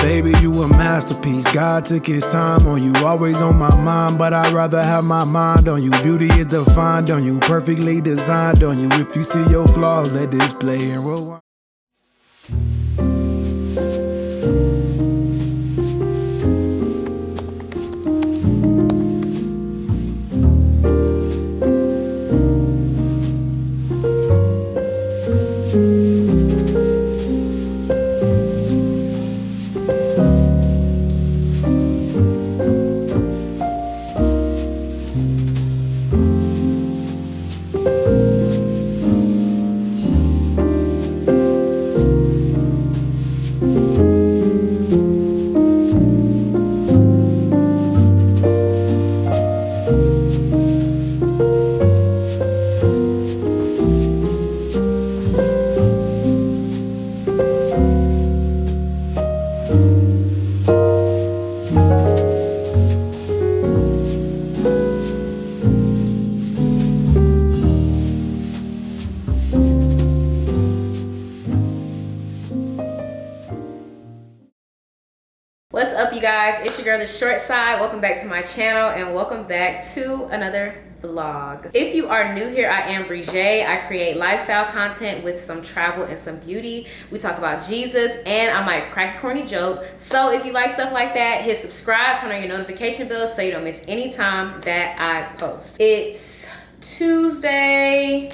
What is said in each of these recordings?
Baby, you a masterpiece. God took his time on you. Always on my mind, but I'd rather have my mind on you. Beauty is defined on you. Perfectly designed on you. If you see your flaws, let this play and roll. What's up, you guys? It's your girl, the ShortSide. Welcome back to my channel and welcome back to another vlog. If you are new here, I am Brigitte. I create lifestyle content with some travel and some beauty. We talk about Jesus and I might crack a corny joke. So if you like stuff like that, hit subscribe, turn on your notification bell so you don't miss any time that I post. It's Tuesday.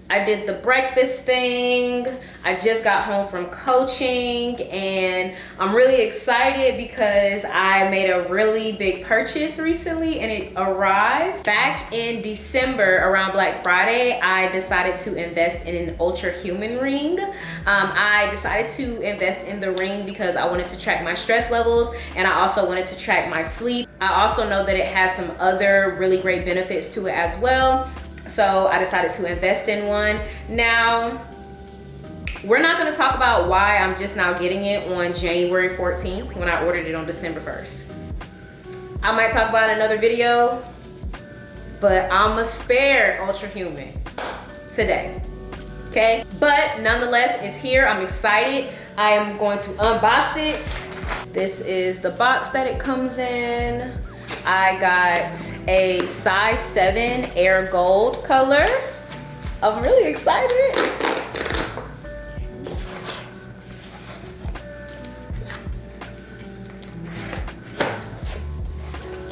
I did the breakfast thing. I just got home from coaching and I'm really excited because I made a really big purchase recently and it arrived. Back in December around Black Friday, I decided to invest in an Ultra Human ring. I decided to invest in the ring because I wanted to track my stress levels and I also wanted to track my sleep. I also know that it has some other really great benefits to it as well. So I decided to invest in one. Now, we're not gonna talk about why I'm just now getting it on January 14th when I ordered it on December 1st. I might talk about it in another video, but I'ma spare Ultra Human today, okay? But nonetheless, it's here, I'm excited. I am going to unbox it. This is the box that it comes in. I got a size 7 Air Gold color. I'm really excited.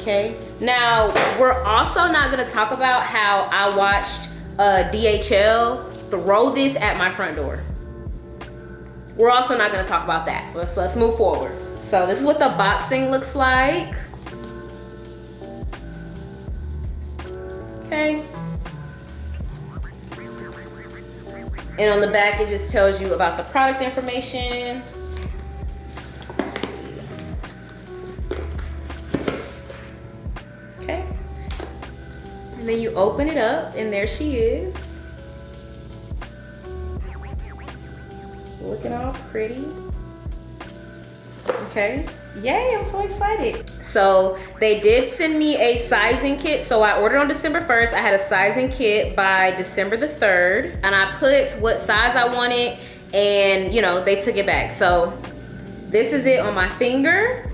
Okay, now we're also not gonna talk about how I watched DHL throw this at my front door. We're also not gonna talk about that. Let's move forward. So this is what the boxing looks like. Okay. And on the back, it just tells you about the product information. Let's see. Okay. And then you open it up, and there she is. Looking all pretty. Okay. Yay, I'm so excited. So they did send me a sizing kit. So I ordered on December 1st. I had a sizing kit by December the 3rd. And I put what size I wanted and you know, they took it back. So this is it on my finger.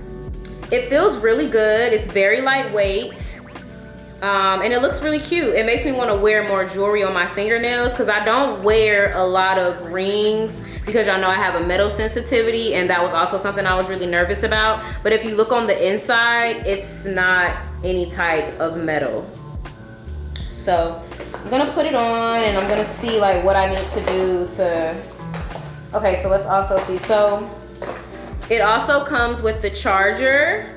It feels really good. It's very lightweight. And it looks really cute. It makes me want to wear more jewelry on my fingernails because I don't wear a lot of rings because y'all know I have a metal sensitivity and that was also something I was really nervous about. But if you look on the inside, it's not any type of metal. So I'm gonna put it on and I'm gonna see like what I need to do to, okay, so let's also see. So it also comes with the charger.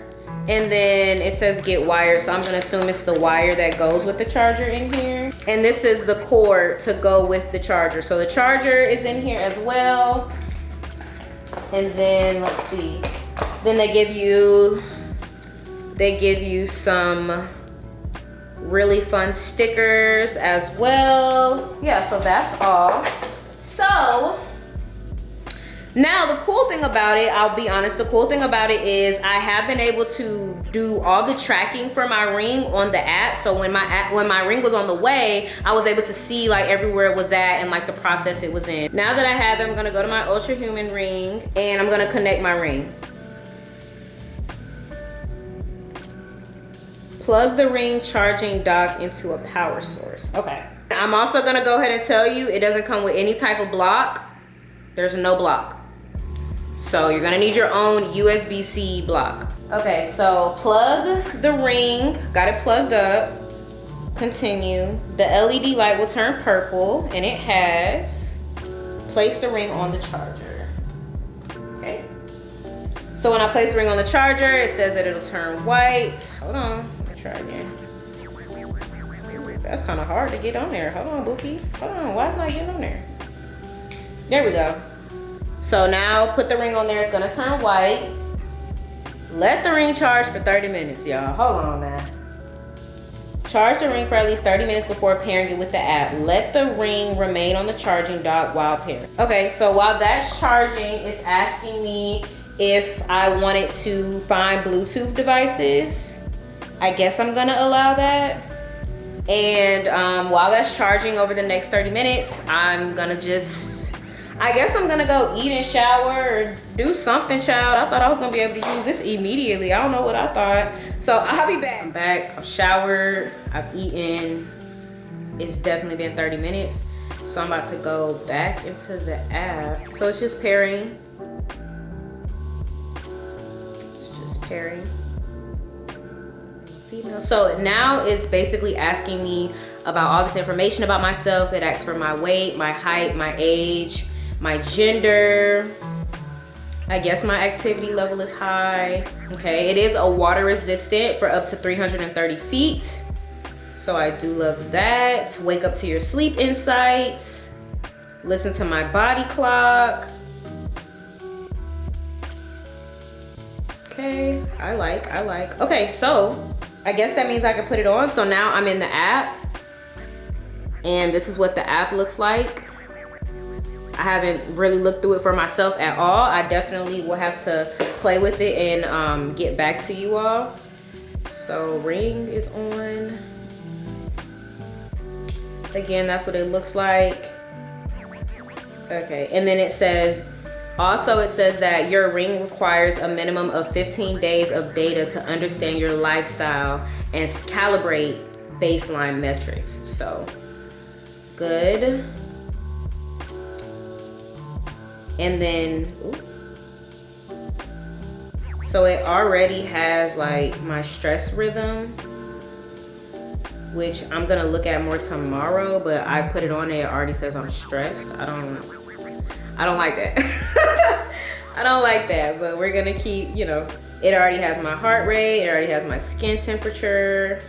And then it says get wire, so I'm gonna assume it's the wire that goes with the charger in here. And this is the cord to go with the charger. So the charger is in here as well. And then let's see. Then they give you some really fun stickers as well. Yeah, so that's all. So now the cool thing about it, I'll be honest, the cool thing about it is I have been able to do all the tracking for my ring on the app. So when my ring was on the way, I was able to see like everywhere it was at and like the process it was in. Now that I have it, I'm gonna go to my Ultra Human ring and I'm gonna connect my ring. Plug the ring charging dock into a power source. Okay. I'm also gonna go ahead and tell you it doesn't come with any type of block. There's no block. So you're gonna need your own USB-C block. Okay, so plug the ring, got it plugged up. Continue. The LED light will turn purple, and it has. Place the ring on the charger. Okay. So when I place the ring on the charger, it says that it'll turn white. Hold on, let me try again. That's kind of hard to get on there. Hold on, Bookie. Hold on, why is it not getting on there? There we go. So now put the ring on there, it's gonna turn white. Let the ring charge for 30 minutes, y'all. Hold on now. Charge the ring for at least 30 minutes before pairing it with the app. Let the ring remain on the charging dock while pairing. Okay, so while that's charging, it's asking me if I wanted to find Bluetooth devices. I guess I'm gonna allow that. And while that's charging over the next 30 minutes, I guess I'm gonna go eat and shower or do something, child. I thought I was gonna be able to use this immediately. I don't know what I thought. So I'll be back. I'm back, I've showered, I've eaten. It's definitely been 30 minutes. So I'm about to go back into the app. So it's just pairing. It's just pairing. Female. So now it's basically asking me about all this information about myself. It asks for my weight, my height, my age, my gender. I guess my activity level is high. Okay, it is a water resistant for up to 330 feet. So I do love that. Wake up to your sleep insights. Listen to my body clock. Okay, I like. Okay, so I guess that means I can put it on. So now I'm in the app and this is what the app looks like. I haven't really looked through it for myself at all. I definitely will have to play with it and get back to you all. So ring is on. Again, that's what it looks like. Okay, and then it says that your ring requires a minimum of 15 days of data to understand your lifestyle and calibrate baseline metrics. So good. And then, so it already has like my stress rhythm, which I'm gonna look at more tomorrow, but I put it on there, it already says I'm stressed. I don't like that. I don't like that, but we're gonna keep, it already has my heart rate, it already has my skin temperature.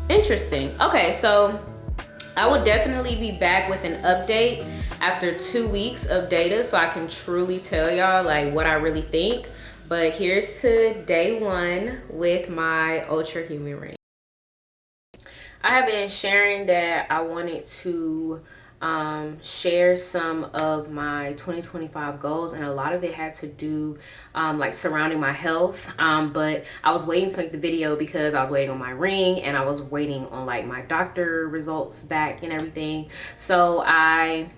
Interesting. Okay, so I will definitely be back with an update after 2 weeks of data so I can truly tell y'all like what I really think. But here's to day 1 with my Ultra Human Ring. I have been sharing that I wanted to share some of my 2025 goals, and a lot of it had to do like surrounding my health, but I was waiting to make the video because I was waiting on my ring and I was waiting on like my doctor results back and everything. So I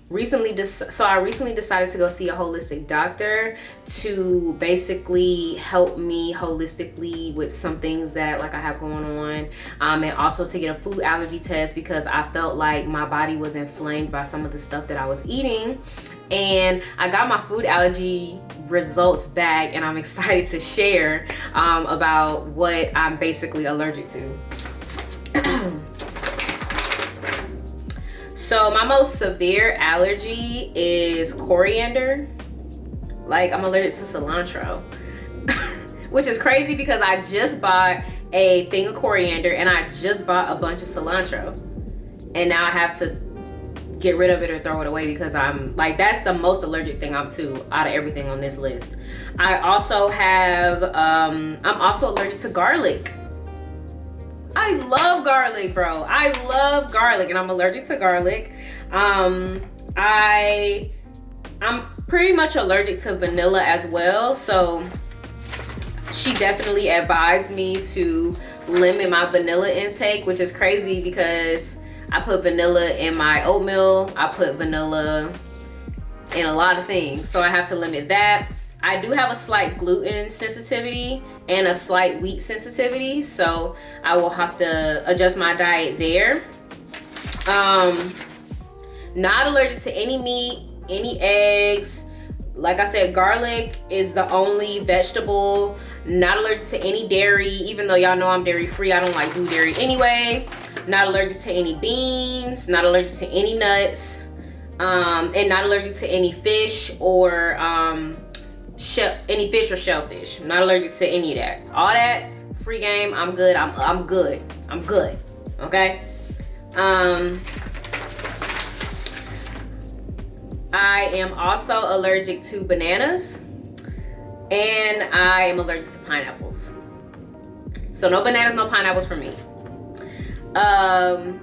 recently decided to go see a holistic doctor to basically help me holistically with some things that like I have going on, and also to get a food allergy test because I felt like my body was inflamed by some of the stuff that I was eating. And I got my food allergy results back, and I'm excited to share about what I'm basically allergic to. So my most severe allergy is coriander. Like I'm allergic to cilantro, which is crazy because I just bought a thing of coriander and I just bought a bunch of cilantro. And now I have to get rid of it or throw it away because I'm like, that's the most allergic thing I'm to out of everything on this list. I also have, I'm also allergic to garlic. I love garlic, bro. I love garlic and I'm allergic to garlic. I'm pretty much allergic to vanilla as well. So she definitely advised me to limit my vanilla intake, which is crazy because I put vanilla in my oatmeal. I put vanilla in a lot of things. So I have to limit that. I do have a slight gluten sensitivity and a slight wheat sensitivity, so I will have to adjust my diet there. Not allergic to any meat, any eggs. Like I said, garlic is the only vegetable. Not allergic to any dairy, even though y'all know I'm dairy free. I don't like do dairy anyway. Not allergic to any beans, not allergic to any nuts, and not allergic to any fish or any fish or shellfish. I'm not allergic to any of that. All that free game. I'm good. I'm good. I'm good. Okay. I am also allergic to bananas, and I am allergic to pineapples. So no bananas, no pineapples for me. And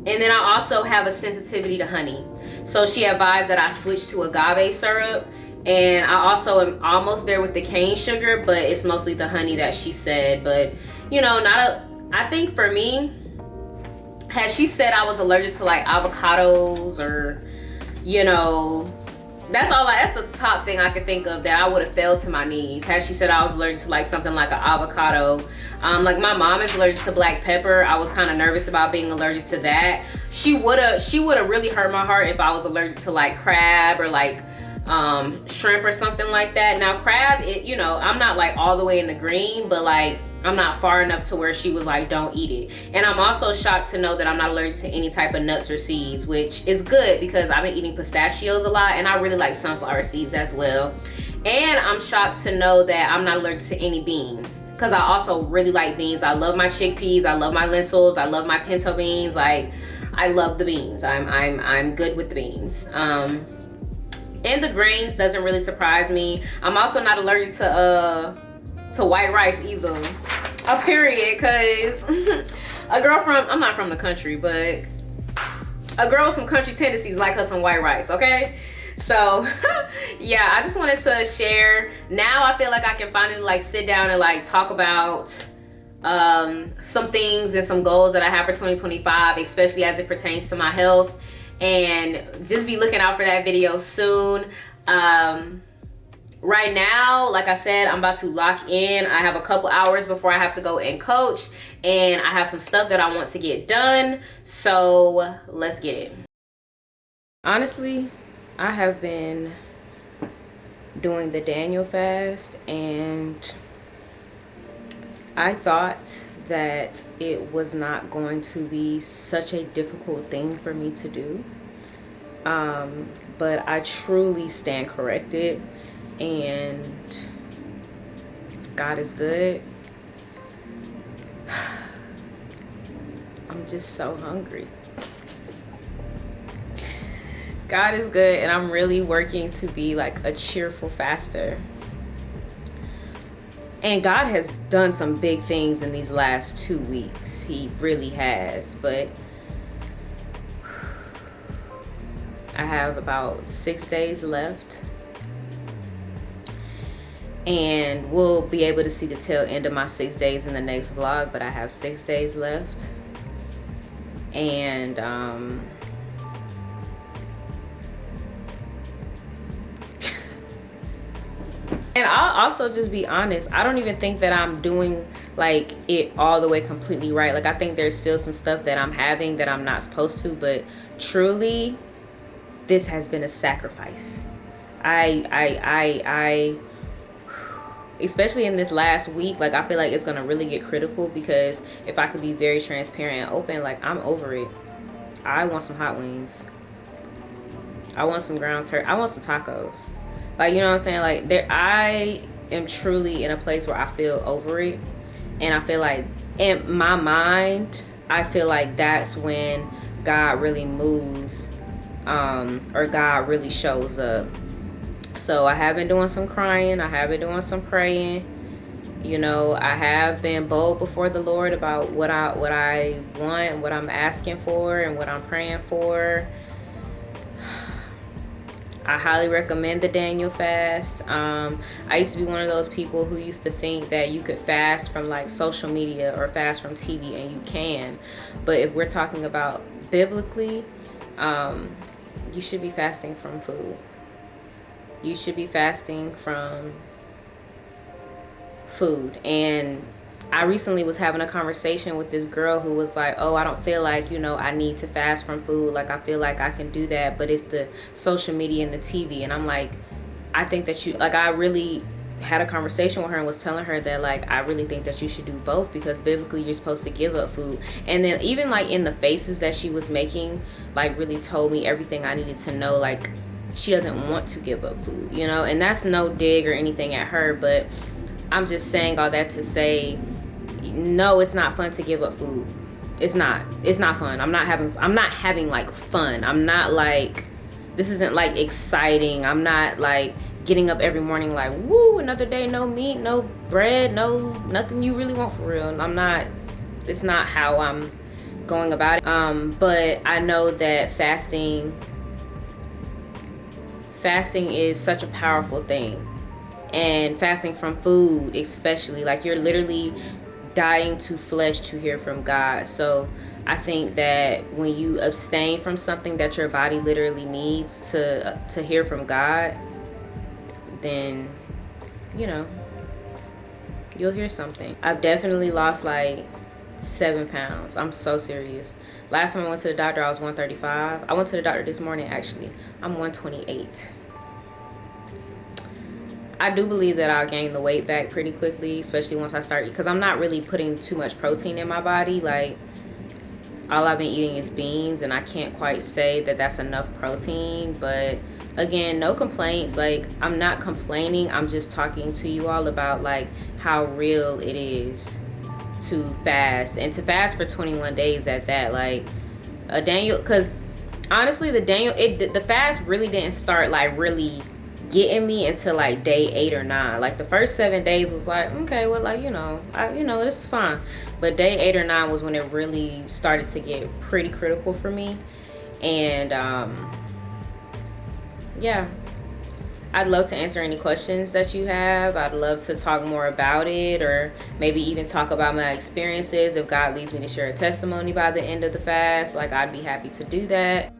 then I also have a sensitivity to honey. So she advised that I switch to agave syrup. And I also am almost there with the cane sugar, but it's mostly the honey that she said. But, you know, I think for me, had she said I was allergic to like avocados or, you know, that's the top thing I could think of that I would have fell to my knees. Had she said I was allergic to like something like an avocado. Like my mom is allergic to black pepper. I was kind of nervous about being allergic to that. She would have really hurt my heart if I was allergic to like crab or like shrimp or something like that. Now crab, you know, I'm not like all the way in the green, but like I'm not far enough to where she was like, don't eat it. And I'm also shocked to know that I'm not allergic to any type of nuts or seeds, which is good because I've been eating pistachios a lot and I really like sunflower seeds as well. And I'm shocked to know that I'm not allergic to any beans because I also really like beans. I love my chickpeas, I love my lentils, I love my pinto beans. Like I love the beans. I'm good with the beans. And the grains doesn't really surprise me. I'm also not allergic to white rice either. A period, cause a girl I'm not from the country, but a girl with some country tendencies like her some white rice, okay? So yeah, I just wanted to share. Now I feel like I can finally like sit down and like talk about some things and some goals that I have for 2025, especially as it pertains to my health. And just be looking out for that video soon. Right now, like I said, I'm about to lock in. I have a couple hours before I have to go and coach, and I have some stuff that I want to get done. So let's get it. Honestly, I have been doing the Daniel fast, and I thought that it was not going to be such a difficult thing for me to do. But I truly stand corrected, and God is good. I'm just so hungry. God is good, and I'm really working to be like a cheerful faster. And God has done some big things in these last 2 weeks. He really has. But I have about 6 days left. And we'll be able to see the tail end of my 6 days in the next vlog. But I have 6 days left. And and I'll also just be honest, I don't even think that I'm doing like it all the way completely right. Like I think there's still some stuff that I'm having that I'm not supposed to, but truly this has been a sacrifice. I especially in this last week, like I feel like it's gonna really get critical, because if I could be very transparent and open, like I'm over it. I want some hot wings. I want some ground turkey. I want some tacos. Like, you know what I'm saying? Like, I am truly in a place where I feel over it. And I feel like, in my mind, I feel like that's when God really moves, or God really shows up. So I have been doing some crying. I have been doing some praying. You know, I have been bold before the Lord about what I want, what I'm asking for, and what I'm praying for. I highly recommend the Daniel fast. I used to be one of those people who used to think that you could fast from like social media or fast from TV, and you can. But if we're talking about biblically, you should be fasting from food. you should be fasting from food. And I recently was having a conversation with this girl who was like, oh, I don't feel like, I need to fast from food. Like, I feel like I can do that, but it's the social media and the TV. And I'm like, I think that I really had a conversation with her and was telling her that, like, I really think that you should do both, because biblically you're supposed to give up food. And then even like in the faces that she was making, like, really told me everything I needed to know. Like, she doesn't want to give up food, and that's no dig or anything at her, but I'm just saying all that to say, no, it's not fun to give up food. It's not fun. I'm not having like fun. I'm not like, this isn't like exciting. I'm not like getting up every morning like, woo, another day, no meat, no bread, no nothing you really want for real. It's not how I'm going about it. But I know that fasting is such a powerful thing. And fasting from food especially, like, you're literally dying to flesh to hear from God. So I think that when you abstain from something that your body literally needs to hear from God, then you'll hear something. I've definitely lost like 7 pounds. I'm so serious. Last time I went to the doctor, I was 135. I went to the doctor this morning, actually. I'm 128. I do believe that I'll gain the weight back pretty quickly, especially once I start, because I'm not really putting too much protein in my body. Like, all I've been eating is beans, and I can't quite say that that's enough protein. But again, no complaints. Like, I'm not complaining. I'm just talking to you all about like how real it is to fast, and to fast for 21 days at that. Like, a Daniel, because honestly, the fast really didn't start like really getting me until like day 8 or 9. Like, the first 7 days was like, okay, well, like, this is fine. But day 8 or 9 was when it really started to get pretty critical for me. And yeah, I'd love to answer any questions that you have. I'd love to talk more about it, or maybe even talk about my experiences. If God leads me to share a testimony by the end of the fast, like, I'd be happy to do that.